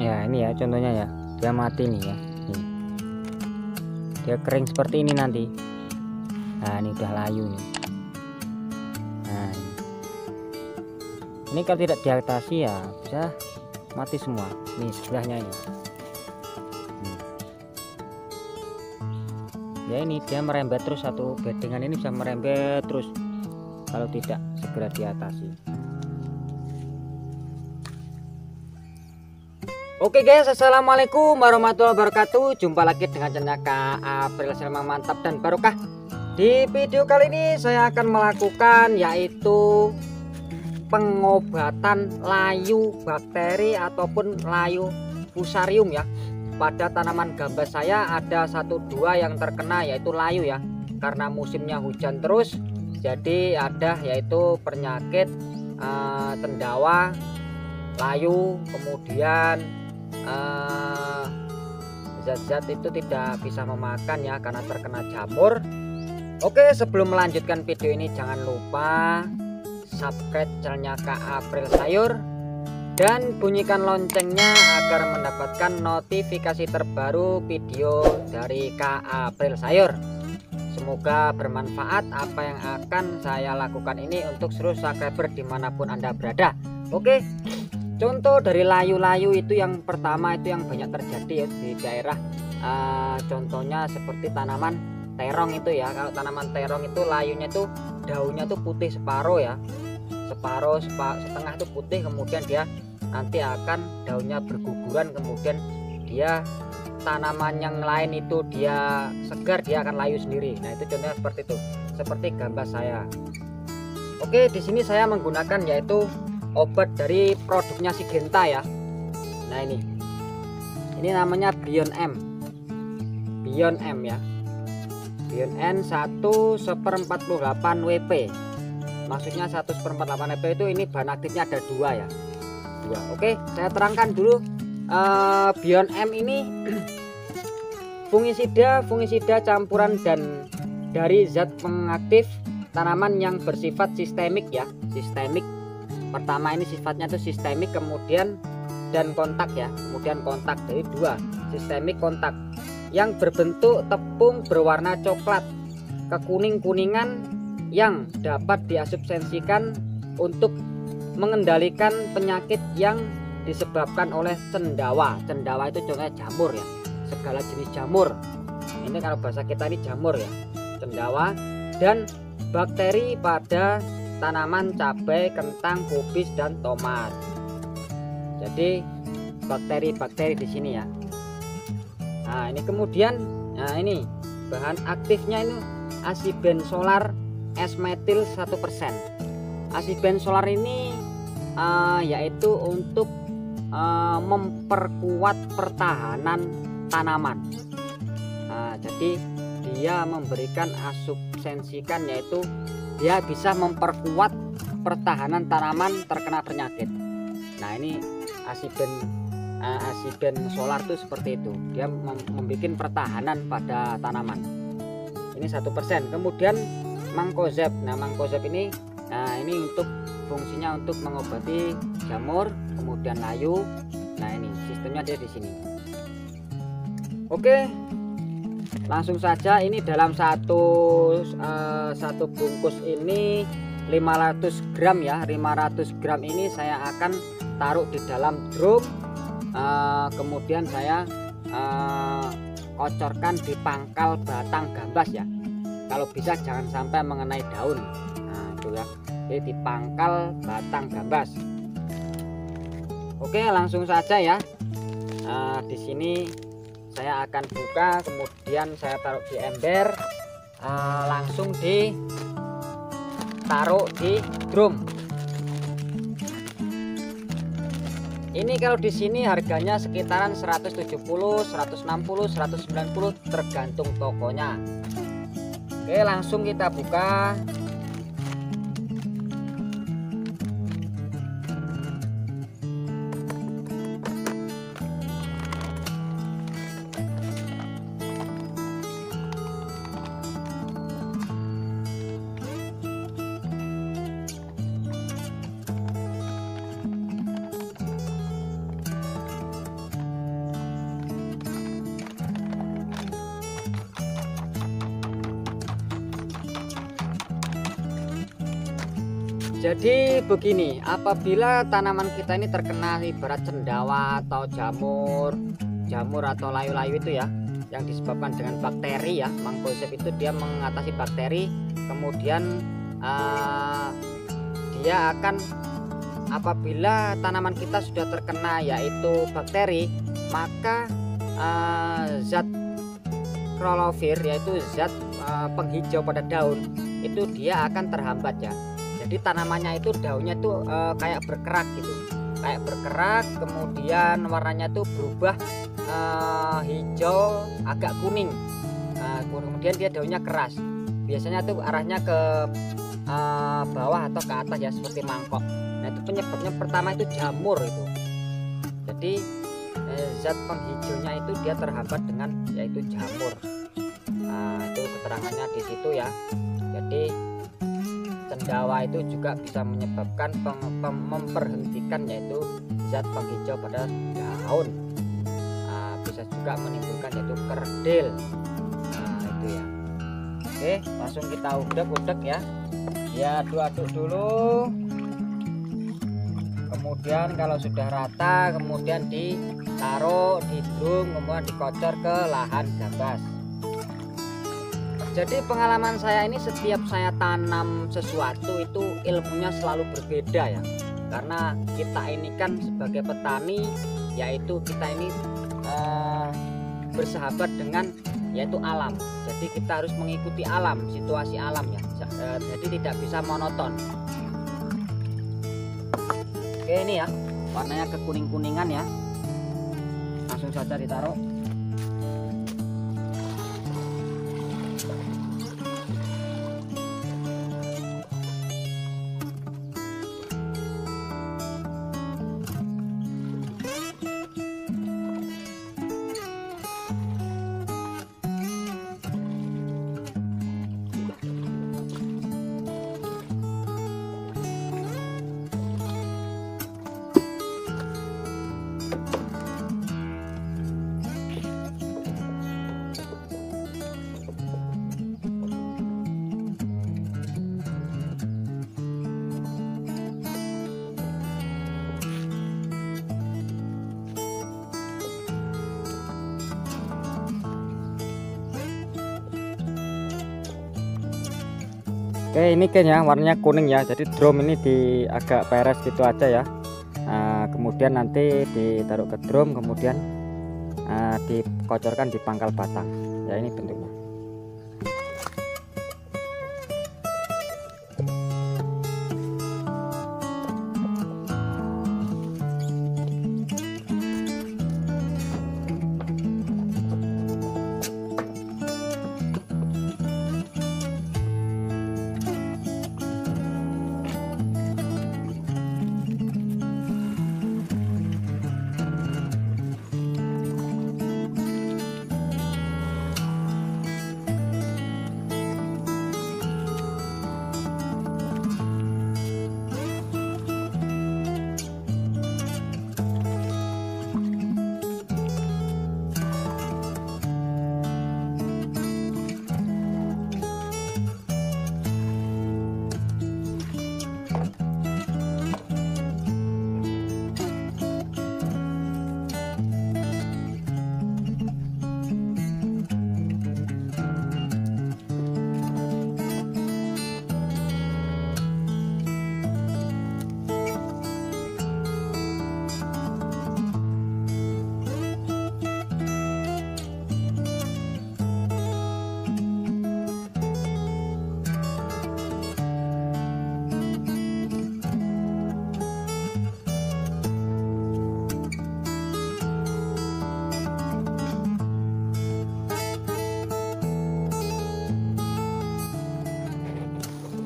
Ya ini ya contohnya ya, dia mati nih ya, nih. Dia kering seperti ini nanti. Nah ini udah layu nih. Nah ini kalau tidak diatasi ya bisa mati semua. Nih sebelahnya ini. Ya ini dia merembet terus, satu bedengan ini bisa merembet terus kalau tidak segera diatasi. Oke guys, assalamualaikum warahmatullahi wabarakatuh. Jumpa lagi dengan channel Kak April Selma Mantap dan Barokah. Di video kali ini saya akan melakukan yaitu pengobatan layu bakteri ataupun layu fusarium ya. Pada tanaman gambas saya ada 1-2 yang terkena yaitu layu ya. Karena musimnya hujan terus, jadi ada yaitu penyakit cendawa, layu, kemudian zat-zat itu tidak bisa memakan ya karena terkena jamur. Oke, sebelum melanjutkan video ini jangan lupa subscribe channelnya Kak April Sayur dan bunyikan loncengnya agar mendapatkan notifikasi terbaru video dari Kak April Sayur. Semoga bermanfaat apa yang akan saya lakukan ini untuk seluruh subscriber dimanapun Anda berada. Oke, contoh dari layu-layu itu yang pertama itu yang banyak terjadi ya, di daerah contohnya seperti tanaman terong itu ya. Kalau tanaman terong itu layunya itu daunnya tuh putih separuh ya, setengah itu putih, kemudian dia nanti akan daunnya berguguran, kemudian dia tanaman yang lain itu dia segar, dia akan layu sendiri. Nah itu contohnya seperti itu, seperti gambas saya. Oke, di sini saya menggunakan yaitu obat dari produknya Syngenta ya. Nah ini namanya Bion M ya, Bion N 1/48 WP, maksudnya 1/48 WP itu ini bahan aktifnya ada 2 ya, 2. Oke, saya terangkan dulu. Bion M ini fungisida campuran dan dari zat pengaktif tanaman yang bersifat sistemik ya, sistemik. Pertama ini sifatnya itu sistemik, kemudian dan kontak ya, kemudian kontak, dari 2 sistemik kontak yang berbentuk tepung berwarna coklat kekuning-kuningan yang dapat diasubstansikan untuk mengendalikan penyakit yang disebabkan oleh cendawa. Cendawa itu contohnya jamur ya, segala jenis jamur. Ini kalau bahasa kita ini jamur ya, cendawa, dan bakteri pada tanaman cabai, kentang, kubis, dan tomat. Jadi bakteri-bakteri di sini ya. Nah ini kemudian, nah ini bahan aktifnya ini asibenzolar S-metil 1%. Asibenzolar ini yaitu untuk memperkuat pertahanan tanaman. Nah, jadi dia memberikan asubstansikan yaitu dia bisa memperkuat pertahanan tanaman terkena penyakit. Nah ini asibenzolar itu seperti itu, dia membuat pertahanan pada tanaman. Ini 1%. Kemudian Mancozeb. Nah Mancozeb ini, nah ini untuk fungsinya untuk mengobati jamur, kemudian layu. Nah ini sistemnya ada di sini. Oke, langsung saja. Ini dalam satu bungkus ini 500 gram ya, 500 gram ini saya akan taruh di dalam drum, kemudian saya kocorkan di pangkal batang gambas ya. Kalau bisa jangan sampai mengenai daun. Nah itu ya, jadi di pangkal batang gambas. Oke, langsung saja ya. Di sini saya akan buka, kemudian saya taruh di ember, langsung ditaruh di drum. Ini kalau di sini harganya sekitaran 170, 160, 190 tergantung tokonya. Oke, langsung kita buka. Jadi begini, apabila tanaman kita ini terkena ibarat cendawa atau jamur atau layu-layu itu ya, yang disebabkan dengan bakteri ya, Mangkosip itu dia mengatasi bakteri, kemudian dia akan, apabila tanaman kita sudah terkena yaitu bakteri, maka zat klorofil yaitu zat penghijau pada daun itu dia akan terhambat ya. Jadi tanamannya itu daunnya itu kayak berkerak gitu, kayak berkerak, kemudian warnanya tuh berubah hijau agak kuning, kemudian dia daunnya keras. Biasanya tuh arahnya ke bawah atau ke atas ya, seperti mangkok. Nah itu penyebabnya pertama itu jamur itu. Jadi zat penghijaunya itu dia terhambat dengan yaitu jamur. Itu keterangannya di situ ya. Jadi cendawa itu juga bisa menyebabkan memperhentikan yaitu zat penghijau pada daun. Bisa juga menimbulkan yaitu kerdil. Itu ya. Oke, langsung kita udek ya. Ya, aduk-aduk dulu. Kemudian kalau sudah rata, kemudian ditaruh di drum, kemudian dikocor ke lahan gambas. Jadi pengalaman saya ini, setiap saya tanam sesuatu itu ilmunya selalu berbeda ya. Karena kita ini kan sebagai petani, yaitu kita ini bersahabat dengan yaitu alam. Jadi kita harus mengikuti alam, situasi alam ya. Jadi tidak bisa monoton. Oke, ini ya warnanya kekuning-kuningan ya, langsung saja ditaruh. Oke, ini kan ya warnanya kuning ya, jadi drum ini di agak peres gitu aja ya. Kemudian nanti ditaruh ke drum, kemudian dikocorkan di pangkal batang ya. Ini bentuknya.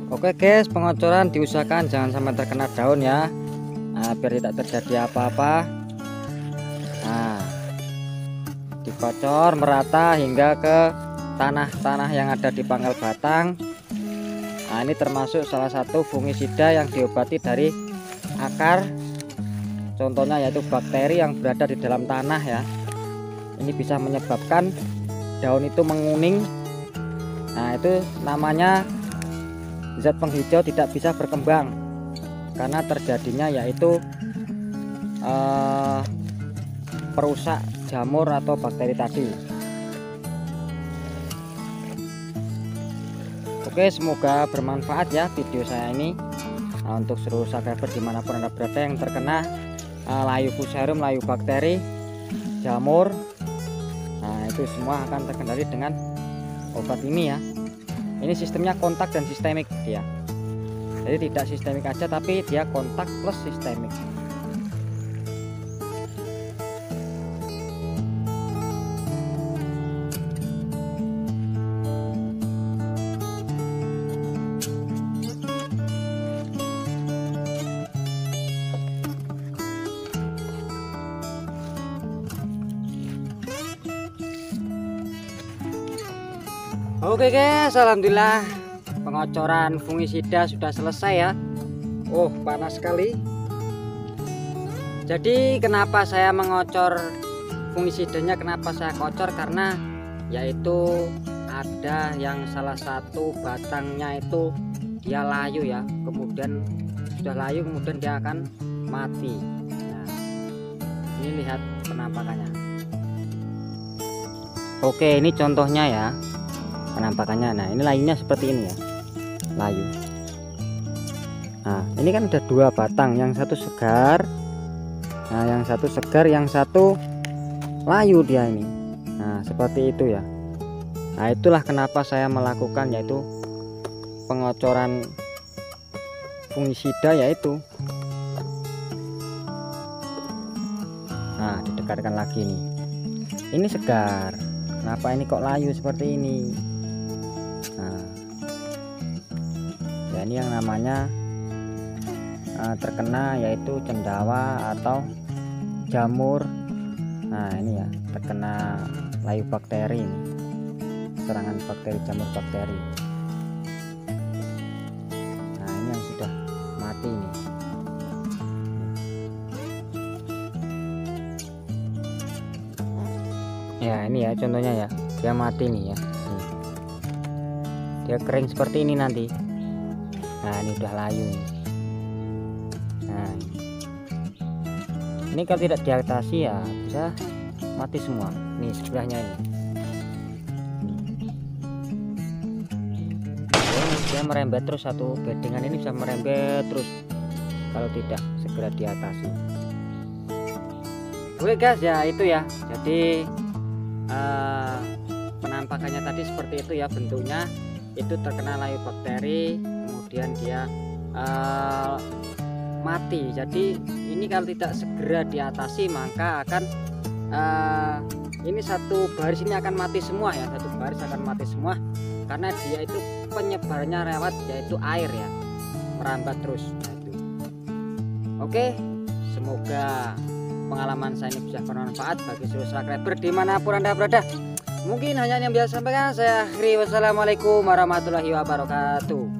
Oke guys, pengocoran diusahakan jangan sampai terkena daun ya, biar tidak terjadi apa-apa. Nah, dikocor merata hingga ke tanah-tanah yang ada di pangkal batang. Nah, ini termasuk salah satu fungisida yang diobati dari akar. Contohnya yaitu bakteri yang berada di dalam tanah ya. Ini bisa menyebabkan daun itu menguning. Nah, itu namanya zat penghijau tidak bisa berkembang. karena terjadinya yaitu perusak jamur atau bakteri tadi. Oke, semoga bermanfaat ya video saya ini untuk seluruh subscriber dimanapun Anda berada yang terkena layu fusarium, layu bakteri, jamur. Nah, itu semua akan terkendali dengan obat ini ya. Ini sistemnya kontak dan sistemik dia. Jadi tidak sistemik aja, tapi dia kontak plus sistemik. Oke guys, alhamdulillah pengocoran fungisida sudah selesai ya. Oh, panas sekali. Jadi kenapa saya mengocor fungisidanya, kenapa saya kocor, karena yaitu ada yang salah satu batangnya itu dia layu ya, kemudian sudah layu kemudian dia akan mati. Nah, ini lihat penampakannya. Oke, ini contohnya ya penampakannya. Nah, ini layunya seperti ini ya, layu. Nah, ini kan ada dua batang, yang satu segar, nah yang satu segar, yang satu layu dia ini. Nah, seperti itu ya. Nah, itulah kenapa saya melakukan yaitu pengocoran fungisida yaitu. Nah, didekatkan lagi nih. Ini segar. Kenapa ini kok layu seperti ini? Nah, ya ini yang namanya terkena yaitu cendawa atau jamur. Nah, ini ya terkena layu bakteri ini, serangan bakteri, jamur bakteri. Nah, ini yang sudah mati ini. Ya, ini ya contohnya ya, dia mati nih ya. Dia kering seperti ini nanti. Nah, ini udah layu nih. Nah, ini kalau tidak diatasi ya bisa mati semua. Nih sebelahnya ini. Dia merembet terus, satu beddingan ini bisa merembet terus kalau tidak segera diatasi. Oke guys, ya itu ya. Jadi penampakannya tadi seperti itu ya, bentuknya itu terkena layu bakteri, kemudian dia mati. Jadi ini kalau tidak segera diatasi maka akan ini satu baris ini akan mati semua ya, satu baris akan mati semua karena dia itu penyebarannya lewat yaitu air ya, merambat terus. Nah, itu. Oke, semoga pengalaman saya ini bisa bermanfaat bagi seluruh subscriber dimanapun Anda berada. Mungkin hanya yang biasa sampaikan, saya akhiri. Wassalamualaikum warahmatullahi wabarakatuh.